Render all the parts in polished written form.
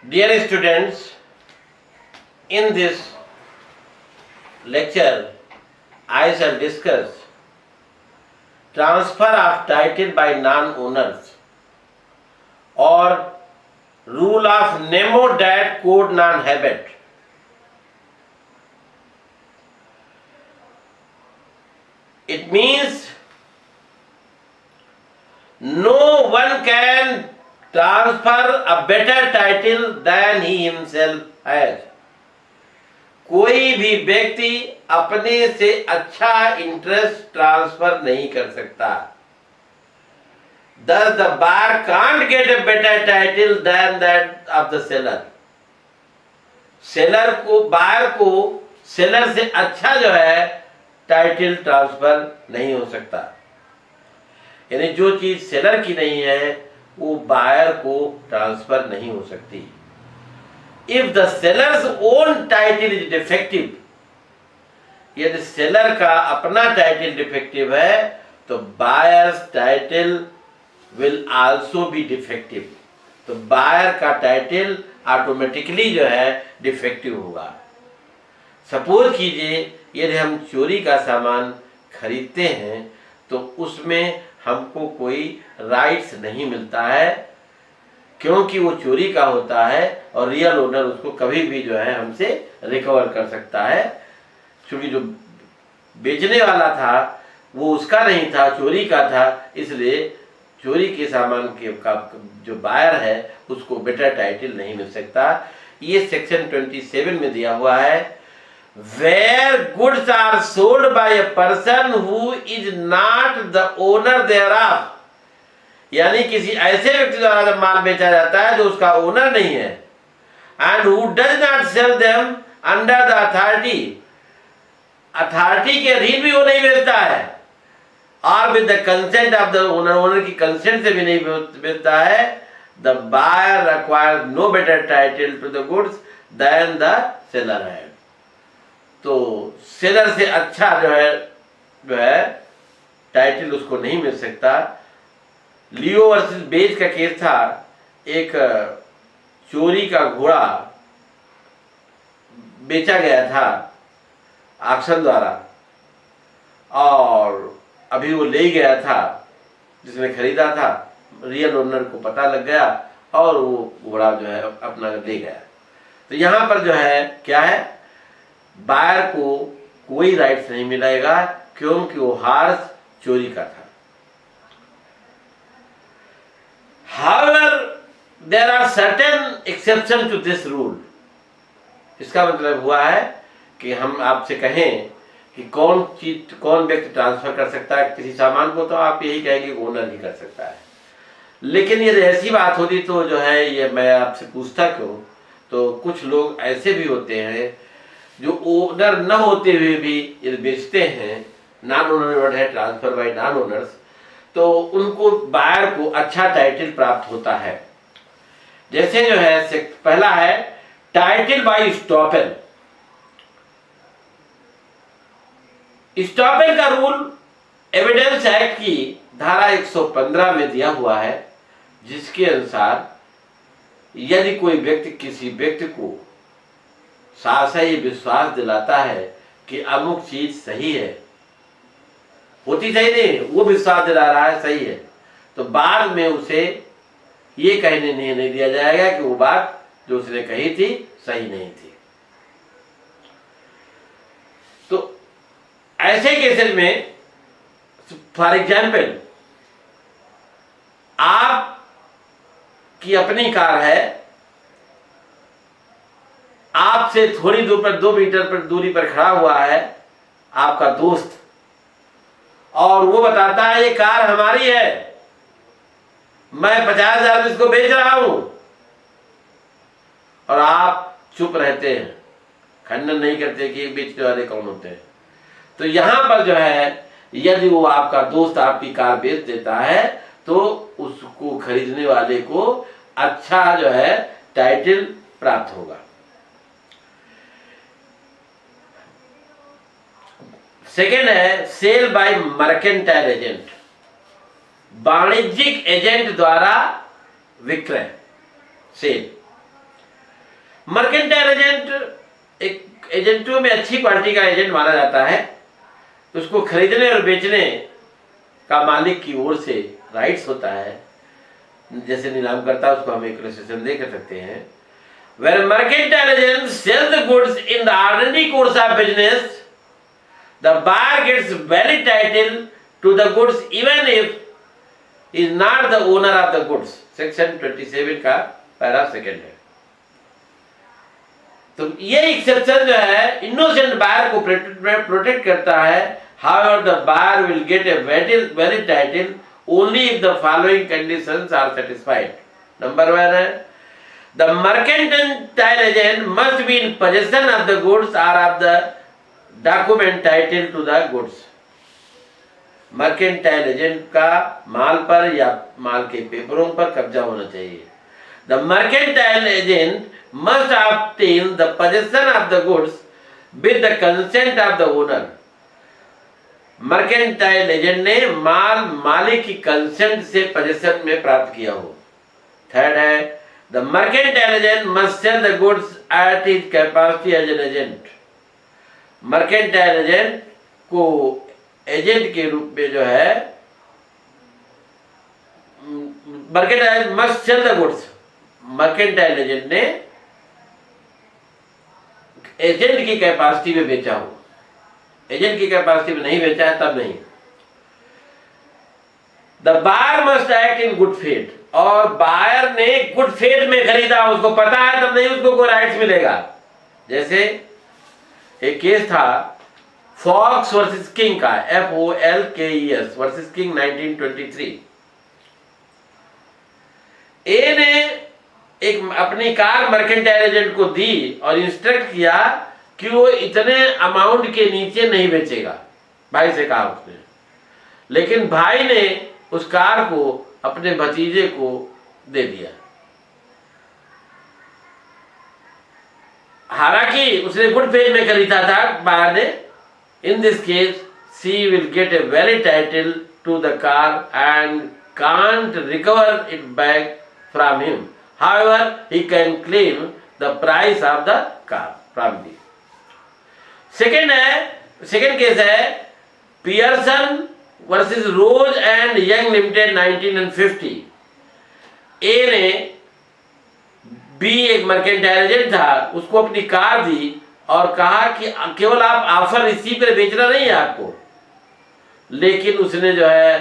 Dear students, in this lecture I shall discuss transfer of title by non-owners or rule of nemo dat code non-habet. It means no one can transfer a better title than he himself has. कोई भी व्यक्ति अपने से अच्छा interest transfer नहीं कर सकता. Thus the buyer can't get a better title than that of the seller. Seller को बायर को सेलर से अच्छा जो है टाइटल ट्रांसफर नहीं हो सकता. यानी जो चीज सेलर की नहीं है वो बायर को ट्रांसफर नहीं हो सकती. If the sellers own title is defective, यदि सेलर का अपना टाइटल डिफेक्टिव है तो buyers title will also be defective. तो बायर का टाइटल ऑटोमेटिकली जो है डिफेक्टिव होगा. सपोज कीजिए यदि हम चोरी का सामान खरीदते हैं तो उसमें हमको कोई राइट्स नहीं मिलता है क्योंकि वो चोरी का होता है और रियल ओनर उसको कभी भी जो है हमसे रिकवर कर सकता है. क्योंकि जो बेचने वाला था वो उसका नहीं था, चोरी का था, इसलिए चोरी के सामान के का जो बायर है उसको बेटर टाइटल नहीं मिल सकता. ये सेक्शन 27 में दिया हुआ है. Where goods are sold by a person who is not the owner thereof, यानी किसी ऐसे व्यक्ति द्वारा जब माल बेचा जाता है जो उसका ओनर नहीं है, and who does not sell them under the authority, authority के अधीन भी वो नहीं बेचता है, और with the consent of the owner, owner की कंसेंट से भी नहीं बेचता है, the buyer requires no better title to the goods than the seller has. तो सेलर से अच्छा जो है टाइटल उसको नहीं मिल सकता. लियो वर्सेस बेज का केस था. एक चोरी का घोड़ा बेचा गया था ऑक्शन द्वारा और अभी वो ले गया था जिसने खरीदा था. रियल ओनर को पता लग गया और वो घोड़ा जो है अपना ले गया. तो यहाँ पर जो है क्या है, बायर को कोई राइट्स नहीं मिलेगा क्योंकि वो हार्स चोरी का था. However, there are certain exceptions to this rule. इसका मतलब हुआ है कि हम आपसे कहें कि कौन व्यक्ति ट्रांसफर कर सकता है किसी सामान को, तो आप यही कहेंगे ओनर ही कर सकता है. लेकिन यदि ऐसी बात होती तो जो है ये मैं आपसे पूछता क्यों, तो कुछ लोग ऐसे भी होते हैं जो ओनर न होते हुए भी यदि बेचते हैं, नॉन ओनर है ट्रांसफर बाय नॉन ओनर्स, तो उनको बायर को अच्छा टाइटल प्राप्त होता है. जैसे जो है पहला है टाइटल बाय स्टॉपेल. स्टॉपेल का रूल एविडेंस एक्ट की धारा 115 में दिया हुआ है, जिसके अनुसार यदि कोई व्यक्ति किसी व्यक्ति को सासही विश्वास दिलाता है कि अमुक चीज सही है, होती सही नहीं, वो विश्वास दिला रहा है सही है, तो बाद में उसे ये कहने नहीं दिया जाएगा कि वो बात जो उसने कही थी सही नहीं थी. तो ऐसे केसेस में फॉर एग्जाम्पल आप की अपनी कार है, आपसे थोड़ी दूर पर 2 मीटर पर दूरी पर खड़ा हुआ है आपका दोस्त और वो बताता है ये कार हमारी है, मैं 50,000 इसको बेच रहा हूं, और आप चुप रहते हैं, खंडन नहीं करते कि बेचने वाले कौन होते हैं. तो यहां पर जो है यदि वो आपका दोस्त आपकी कार बेच देता है तो उसको खरीदने वाले को अच्छा जो है टाइटल प्राप्त होगा. सेकेंड है सेल बाय मर्केंटाइल एजेंट. वाणिज्यिक एजेंट द्वारा विक्रय, सेल. मर्केंटाइल एजेंट एक एजेंटों में अच्छी क्वालिटी का एजेंट माना जाता है। उसको खरीदने और बेचने का मालिक की ओर से राइट्स होता है, जैसे नीलाम करता, उसको हम एक रजिस्ट्रेशन दे कर सकते हैं। When mercantile agent sells the goods in the ordinary course of business, the buyer gets valid title to the goods even if he is not the owner of the goods. Section 27 का paragraph second है। तो ये exception जो है innocent buyer को protect करता है। However, the buyer will get a valid title only if the following conditions are satisfied. Number 1 है, the mercantile agent must be in possession of the goods or of the document title to the goods. Mercantile agent का माल पर या माल के पेपरों पर कब्जा होना चाहिए। The mercantile agent must obtain the possession of the goods with the consent of the owner. Mercantile agent ने माल मालिक की कंसेंट से पोजेशन में प्राप्त किया हो। थर्ड है, the mercantile agent must sell the goods at his capacity as an agent. Mercantile agent को एजेंट के रूप में जो है, mercantile must sell the goods, mercantile agent ने एजेंट की कैपेसिटी में बेचा हो। एजेंट की कैपेसिटी में नहीं बेचा है तब नहीं। The buyer must act in good faith, और बायर ने गुड फेथ में खरीदा, उसको पता है तब नहीं उसको कोई राइट्स मिलेगा। जैसे एक केस था फॉक्स वर्सेस किंग का, FOLKES वर्सेस किंग 1923। ए ने एक अपनी कार मर्केंटाइल एजेंट को दी और इंस्ट्रक्ट किया कि वो इतने अमाउंट के नीचे नहीं बेचेगा, भाई से कहा उसने। लेकिन भाई ने उस कार को अपने भतीजे को दे दिया, हालांकि उसने गुड फेथ में खरीदा था बायर ने। In this case C will get a valid title to the car and can't recover it back from him, however he can claim the price of the car from D. Second case है Pearson versus Rose and Young Limited 1950। A ने, B एक mercantile agent था, उसको अपनी car दी और कहा कि केवल आप ऑफर रिसीव कर बेचना नहीं है आपको, लेकिन उसने जो है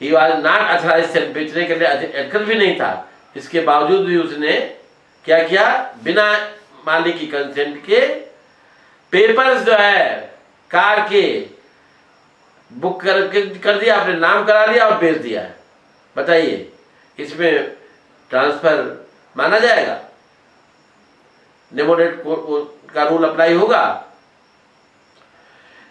ही वाज नॉट अथॉराइज्ड बेचने के लिए एथिकल भी नहीं था। इसके बावजूद भी उसने क्या किया, बिना मालिक की कंसेंट के पेपर्स जो है कार के बुक कर दिया, आपने नाम करा लिया और बेच दिया है। बताइए इसमें ट्रांसफर माना जाएगा? नेमोडेट का रूल अप्लाई होगा?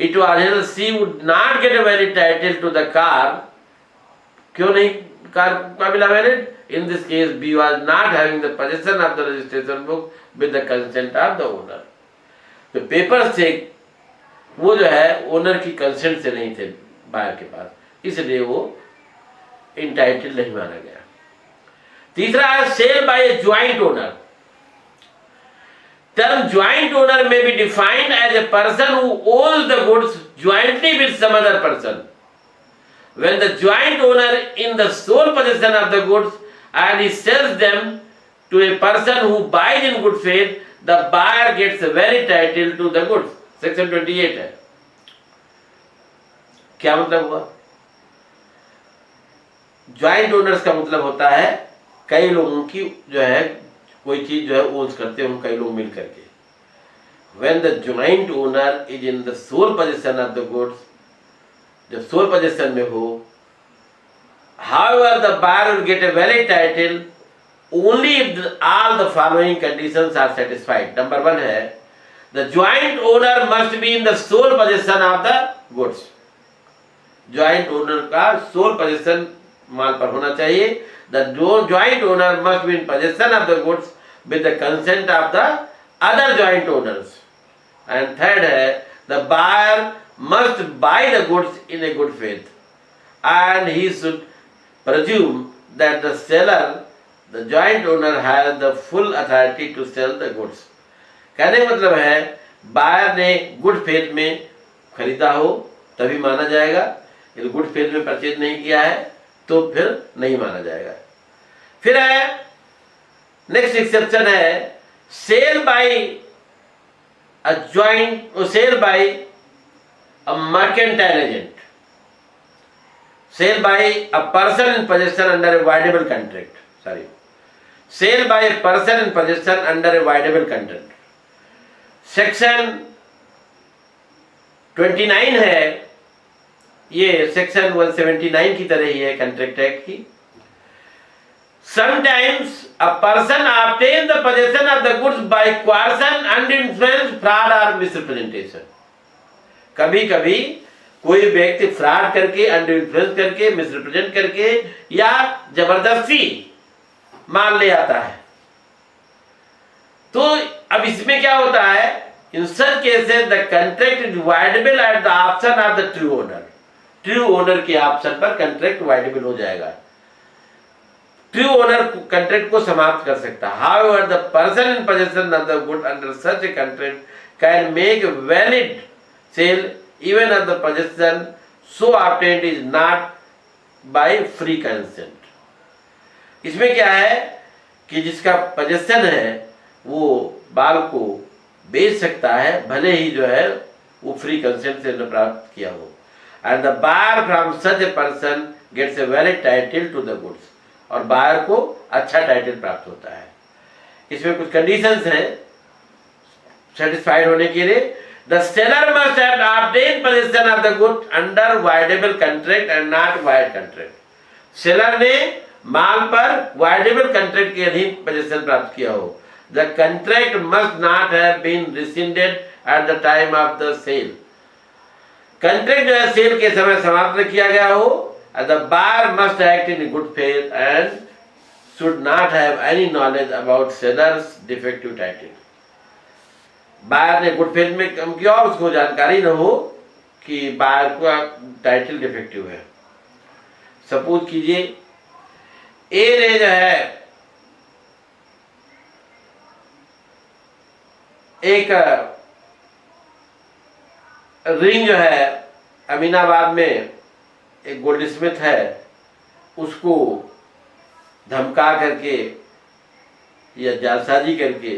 It was she would not get a valid title to the car. क्यों नहीं कार का मिला valid? In this case B was not having the position of the registration book with the consent of the owner. तो paper से वो जो है owner की कंसेंट से नहीं थे बायर के पास, इसलिए वो इंटाइटल नहीं माना गया। तीसरा है sale by a joint owner. Term joint owner में be defined as a person who owns the goods jointly with some other person. When the joint owner in the sole possession of the goods and he sells them to a person who buys in good faith, the buyer gets a valid title to the goods. Section 28 है। क्या मतलब हुआ? Joint owners का मतलब होता है कई लोगों की जो है कोई चीज जो है ओन्स करते हैं कई लोग मिल करके। When the joint owner is in the sole possession of the goods, जब सोल पोजीशन में हो, however the buyer will get a valid title only if all the following conditions are satisfied. Number 1 है the joint owner must be in the sole possession of the goods. joint owner का sole possession माल पर होना चाहिए। the joint owner must be in possession of the goods with the consent of the other joint owners. and third है the buyer must buy the goods in a good faith and he should presume that the seller the joint owner has the full authority to sell the goods. कहने का मतलब है buyer ने good faith में खरीदा हो तभी माना जाएगा, यदि गुड फेथ में परचेज नहीं किया है तो फिर नहीं माना जाएगा। फिर है नेक्स्ट एक्सेप्शन है सेल बाय अ जॉइंट और sale by a mercantile agent, sale by a person in possession under a voidable contract, sorry sale by a person in possession under a voidable contract. Section 29 है, ये section 179 की तरह ही है contract act की। Sometimes a person obtains the possession of the goods by coercion, influence, fraud or misrepresentation. कभी कभी कोई व्यक्ति फ्रॉड करके, अंडर इन्फ्लुएंस करके, मिसरिप्रेजेंट करके या जबरदस्ती माल ले आता है। तो अब इसमें क्या होता है, in such cases the contract is voidable at the option of the true owner, true owner के ऑप्शन पर कॉन्ट्रैक्ट वाइडेबल हो जाएगा, ट्रू ओनर कॉन्ट्रैक्ट को समाप्त कर सकता है। However the person in possession of the good under such a contract can make valid sale even of the possession so obtained is not by free consent. इसमें क्या है कि जिसका पोजेशन है वो बाल को बेच सकता है भले ही जो है वो फ्री कंसेंट से प्राप्त किया हो। And the buyer from such a person gets a valid title to the goods, और बायर को अच्छा टाइटल प्राप्त होता है। इसमें कुछ कंडीशंस हैं सेटिस्फाइड होने के लिए। The seller must have obtain possession of the good under voidable contract and not wide contract. Seller ने माल पर वाइडेबल कॉन्ट्रैक्ट के अधीन पोजेशन प्राप्त किया हो। The contract must not have been rescinded at the time of the sale. Contract जो है cell के समय समाप्त किया गया हो। The buyer must act in good faith and should not have any knowledge about seller's defective title. Buyer ने good faith में काम किया और उसको जानकारी न हो कि बायर का टाइटल डिफेक्टिव है। सपोज कीजिए ए ने जो है एक रिंग जो है अमीनाबाद में एक गोल्ड स्मिथ है, उसको धमका करके या जालसाजी करके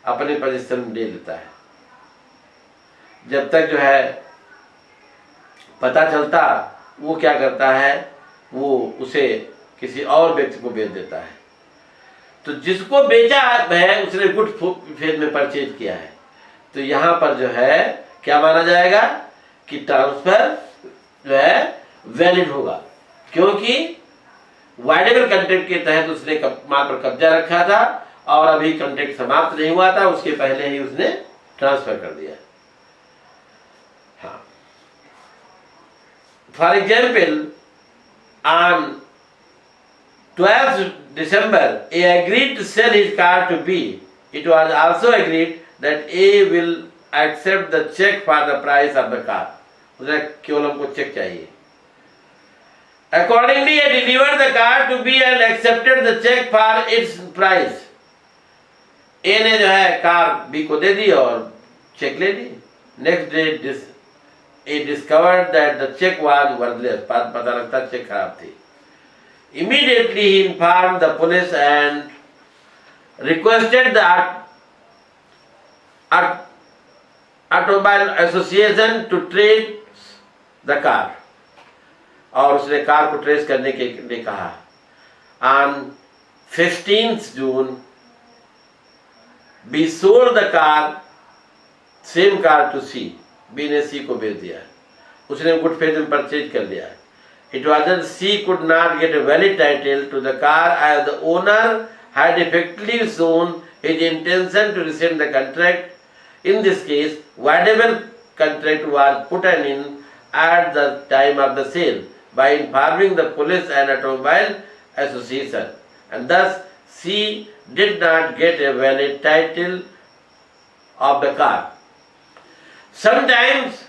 अपने पोजीशन में ले लेता है। जब तक जो है पता चलता वो क्या करता है, वो उसे किसी और व्यक्ति को बेच देता है। तो जिसको बेचा है उसने गुड फेथ में परचेज किया है, तो यहाँ पर जो है क्या माना जाएगा कि ट्रांसफर जो है वैलिड होगा, क्योंकि वाइडेबल कॉन्ट्रैक्ट के तहत उसने माल पर कब्जा रखा था और अभी कॉन्ट्रैक्ट समाप्त नहीं हुआ था, उसके पहले ही उसने ट्रांसफर कर दिया। हाँ, for example on 12 December A agreed to sell his car to B. It was also agreed that A will accept the check for the price of the car. उसने केवल हमको चेक चाहिए। Accordingly, he delivered the car to B and accepted the check for its price. A ने जो है car B को दे दी और check ले ली। Next day, A discovered that the check was worthless. पता लगता चेक खराब थी। Immediately, he informed the police and requested the Automobile Association to trace the car. और उसने कार को ट्रेस करने के लिए कहा। On 15th June, B sold the car, same car to C. B ने C को बेच दिया, उसने गुड फेथ में परचेज कर लिया। It was that C could not get a valid title to the car as the owner had effectively shown his intention to rescind the contract. In this case, whatever contract was put in at the time of the sale by informing the police and automobile association, and thus C did not get a valid title of the car. Sometimes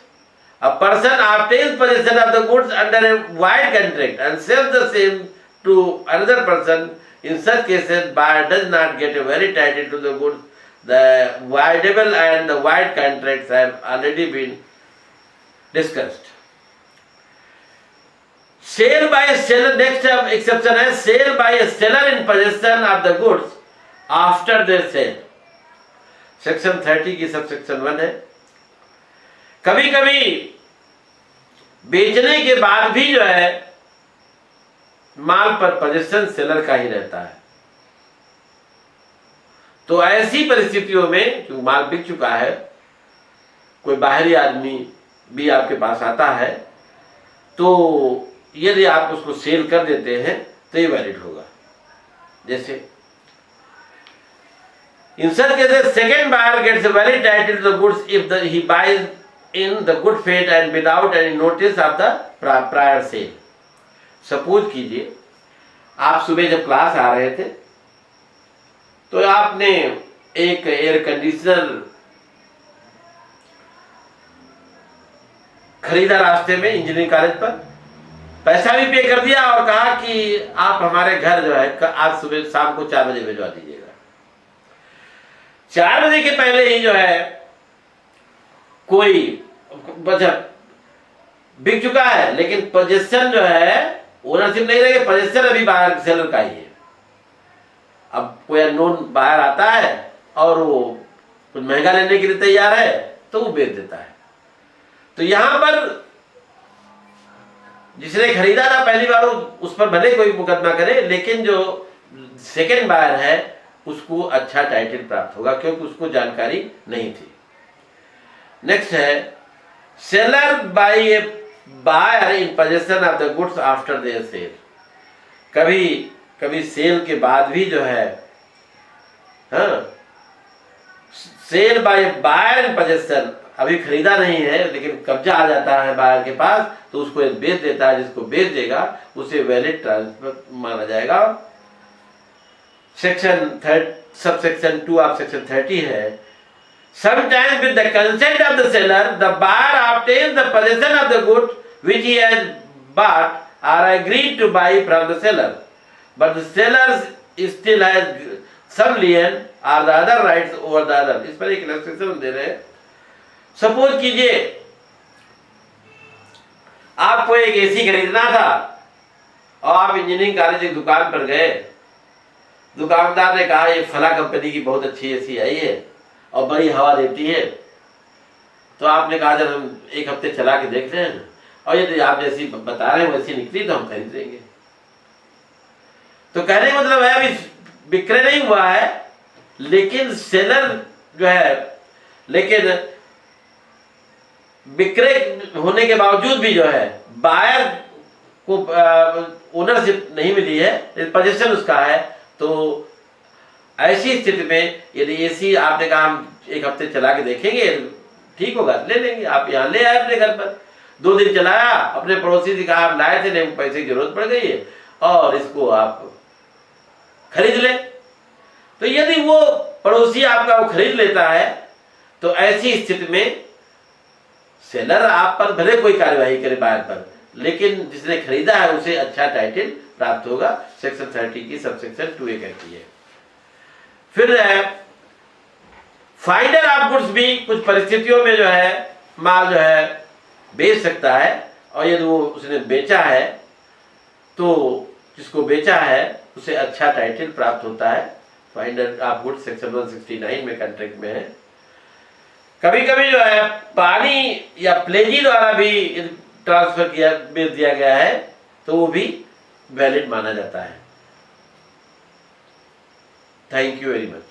a person obtains possession of the goods under a wide contract and sells the same to another person In such cases, buyer does not get a valid title to the goods. The voidable and the void contracts have already been discussed. Sale by a seller, next exception है sale by a seller in possession of the goods after their sale. Section 30 की sub section 1 है। कभी कभी बेचने के बाद भी जो है माल पर पोजीशन सेलर का ही रहता है। तो ऐसी परिस्थितियों में जो माल बिक चुका है, कोई बाहरी आदमी भी आपके पास आता है, तो यदि आप उसको सेल कर देते हैं तो ये वैलिड होगा। जैसे in such cases second buyer gets a valid title to the goods if he buys in the good faith and without any notice of the prior sale. Suppose कीजिए आप सुबह जब क्लास आ रहे थे तो आपने एक एयर कंडीशनर खरीदा रास्ते में इंजीनियरिंग कॉलेज पर, पैसा भी पे कर दिया और कहा कि आप हमारे घर जो है आज सुबह शाम को 4 बजे भिजवा दीजिएगा। 4 बजे के पहले ही जो है कोई बचत बिक चुका है, लेकिन पोजीशन जो है ओनरशिप नहीं रहेगी, पोजीशन अभी बाहर सेलर का ही है। अब कोई अननोन बाहर आता है और वो कुछ महंगा लेने के लिए तैयार है तो वो बेच देता है। तो यहां पर जिसने खरीदा था पहली बार उस पर भले कोई मुकदमा करे, लेकिन जो सेकेंड बायर है उसको अच्छा टाइटल प्राप्त होगा क्योंकि उसको जानकारी नहीं थी। नेक्स्ट है seller by a buyer in possession of the goods after their sale. कभी कभी सेल के बाद भी जो है sale by buyer in possession, अभी खरीदा नहीं है लेकिन कब्जा आ जाता है बायर के पास, तो उसको बेच देता है। जिसको बेच देगा उसे वैलिड ट्रांसफर माना जाएगा। Section sub section 2 of section 30 है sometimes with the consent of the seller the buyer obtains the position of the good which he has bought or agreed to buy from the seller but the seller still has some lien or the other rights over the other. इस पर एक illustration दे रहे हैं। Suppose कीजिए आपको एक AC खरीदना था और आप इंजीनियरिंग कॉलेज की दुकान पर गए। दुकानदार ने कहा ये फला कंपनी की बहुत अच्छी एसी आई है और बड़ी हवा देती है, तो आपने कहा जब हम 1 हफ्ते चला के देख रहे हैं और यदि आप जैसी बता रहे हैं वैसी निकली तो हम खरीद लेंगे। तो कहने का मतलब है अभी विक्रय नहीं हुआ है, लेकिन सेलर जो है, लेकिन विक्रय होने के बावजूद भी जो है बायर को ओनरशिप नहीं मिली है, पोजीशन उसका है। तो ऐसी स्थिति में यदि एसी आपने कहा हम 1 हफ्ते चला के देखेंगे ठीक होगा ले लेंगे, आप यहाँ ले आए अपने घर पर, 2 दिन चलाया, अपने पड़ोसी से कहा आप लाए थे नहीं पैसे की जरूरत पड़ गई है और इसको आप खरीद ले। तो यदि वो पड़ोसी आपका वो खरीद लेता है तो ऐसी स्थिति में सेलर आप पर भले कोई कार्यवाही करे बायर पर, लेकिन जिसने खरीदा है उसे अच्छा टाइटल प्राप्त होगा। सेक्शन 30 की सब सेक्शन 2A कहती है। फिर फाइंडर ऑफ गुड्स भी कुछ परिस्थितियों में जो है माल जो है बेच सकता है, और यदि वो उसने बेचा है तो जिसको बेचा है उसे अच्छा टाइटल प्राप्त होता है। फाइंडर ऑफ गुड्स सेक्शन 169 में कॉन्ट्रैक्ट में है। कभी कभी जो है पानी या प्लेजी द्वारा भी ट्रांसफर किया बेच दिया गया है तो वो भी वैलिड माना जाता है। Thank you very much.